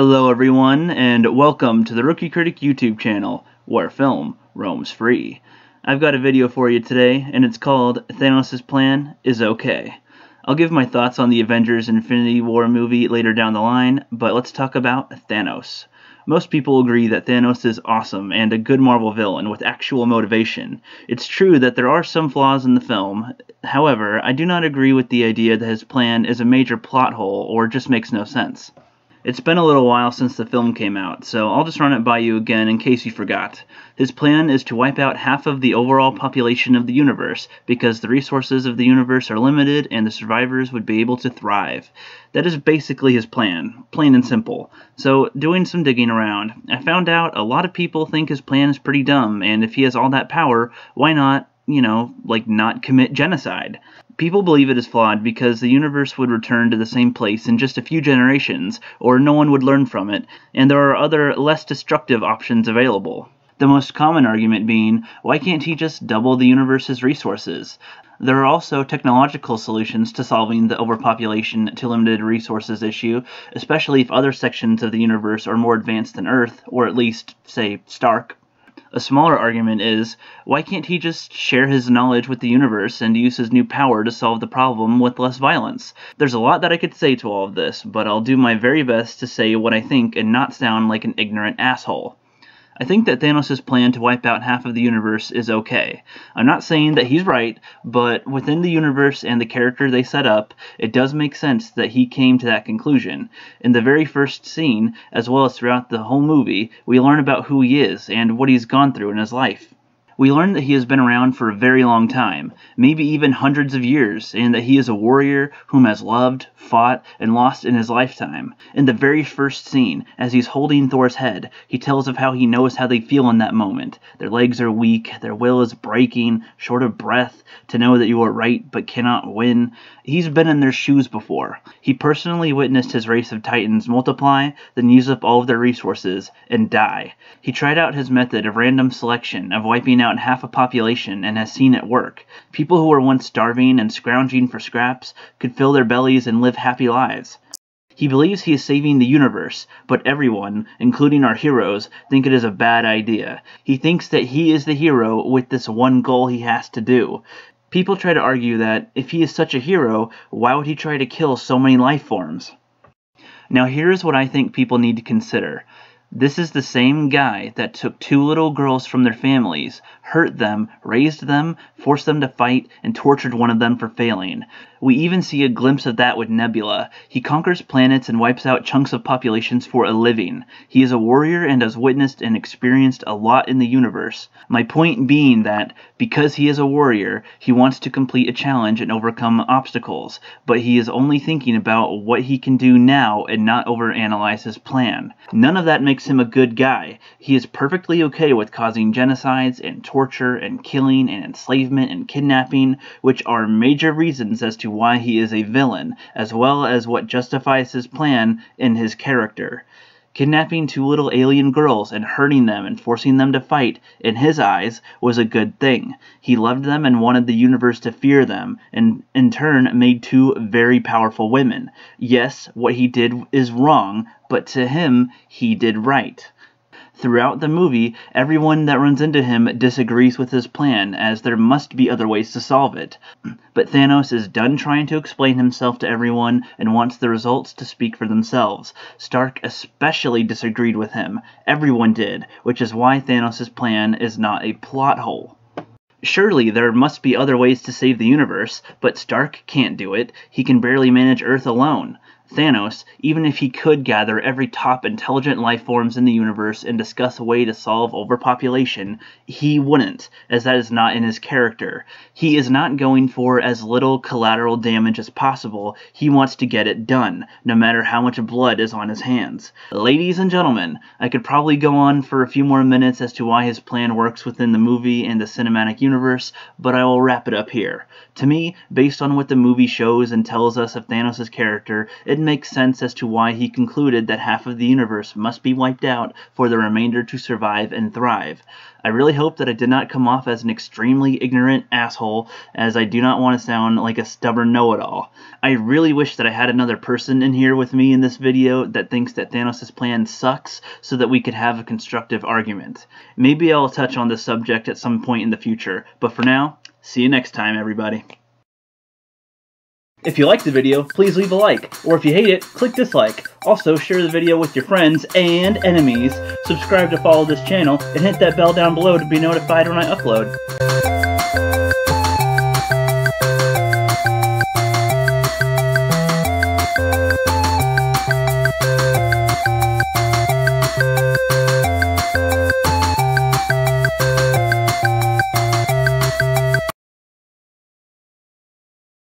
Hello everyone, and welcome to the Rookie Critic YouTube channel, where film roams free. I've got a video for you today, and it's called Thanos' Plan is Okay. I'll give my thoughts on the Avengers Infinity War movie later down the line, but let's talk about Thanos. Most people agree that Thanos is awesome and a good Marvel villain with actual motivation. It's true that there are some flaws in the film. However, I do not agree with the idea that his plan is a major plot hole or just makes no sense. It's been a little while since the film came out, so I'll just run it by you again in case you forgot. His plan is to wipe out half of the overall population of the universe, because the resources of the universe are limited and the survivors would be able to thrive. That is basically his plan, plain and simple. So, doing some digging around, I found out a lot of people think his plan is pretty dumb, and if he has all that power, why not, not commit genocide? People believe it is flawed because the universe would return to the same place in just a few generations, or no one would learn from it, and there are other, less destructive options available. The most common argument being, why can't he just double the universe's resources? There are also technological solutions to solving the overpopulation to limited resources issue, especially if other sections of the universe are more advanced than Earth, or at least, say, Stark. A smaller argument is, why can't he just share his knowledge with the universe and use his new power to solve the problem with less violence? There's a lot that I could say to all of this, but I'll do my very best to say what I think and not sound like an ignorant asshole. I think that Thanos' plan to wipe out half of the universe is okay. I'm not saying that he's right, but within the universe and the character they set up, it does make sense that he came to that conclusion. In the very first scene, as well as throughout the whole movie, we learn about who he is and what he's gone through in his life. We learn that he has been around for a very long time, maybe even hundreds of years, and that he is a warrior whom has loved, fought, and lost in his lifetime. In the very first scene, as he's holding Thor's head, he tells of how he knows how they feel in that moment. Their legs are weak, their will is breaking, short of breath, to know that you are right but cannot win. He's been in their shoes before. He personally witnessed his race of titans multiply, then use up all of their resources, and die. He tried out his method of random selection, of wiping out half a population, and has seen it work. People who were once starving and scrounging for scraps could fill their bellies and live happy lives. He believes he is saving the universe, but everyone, including our heroes, think it is a bad idea. He thinks that he is the hero with this one goal he has to do. People try to argue that, if he is such a hero, why would he try to kill so many life forms? Now here's what I think people need to consider. This is the same guy that took two little girls from their families, hurt them, raised them, forced them to fight, and tortured one of them for failing. We even see a glimpse of that with Nebula. He conquers planets and wipes out chunks of populations for a living. He is a warrior and has witnessed and experienced a lot in the universe. My point being that, because he is a warrior, he wants to complete a challenge and overcome obstacles, but he is only thinking about what he can do now and not overanalyze his plan. None of that makes him a good guy. He is perfectly okay with causing genocides and torture and killing and enslavement and kidnapping, which are major reasons as to why he is a villain, as well as what justifies his plan in his character. Kidnapping two little alien girls and hurting them and forcing them to fight, in his eyes, was a good thing. He loved them and wanted the universe to fear them, and in turn made two very powerful women. Yes, what he did is wrong, but to him, he did right. Throughout the movie, everyone that runs into him disagrees with his plan, as there must be other ways to solve it. But Thanos is done trying to explain himself to everyone and wants the results to speak for themselves. Stark especially disagreed with him. Everyone did, which is why Thanos' plan is not a plot hole. Surely there must be other ways to save the universe, but Stark can't do it. He can barely manage Earth alone. Thanos, even if he could gather every top intelligent life forms in the universe and discuss a way to solve overpopulation, he wouldn't, as that is not in his character. He is not going for as little collateral damage as possible. He wants to get it done, no matter how much blood is on his hands. Ladies and gentlemen, I could probably go on for a few more minutes as to why his plan works within the movie and the cinematic universe, but I will wrap it up here. To me, based on what the movie shows and tells us of Thanos' character, it did make sense as to why he concluded that half of the universe must be wiped out for the remainder to survive and thrive. I really hope that I did not come off as an extremely ignorant asshole, as I do not want to sound like a stubborn know-it-all. I really wish that I had another person in here with me in this video that thinks that Thanos' plan sucks, so that we could have a constructive argument. Maybe I'll touch on this subject at some point in the future, but for now, see you next time, everybody. If you liked the video, please leave a like, or if you hate it, click dislike. Also, share the video with your friends and enemies, subscribe to follow this channel, and hit that bell down below to be notified when I upload.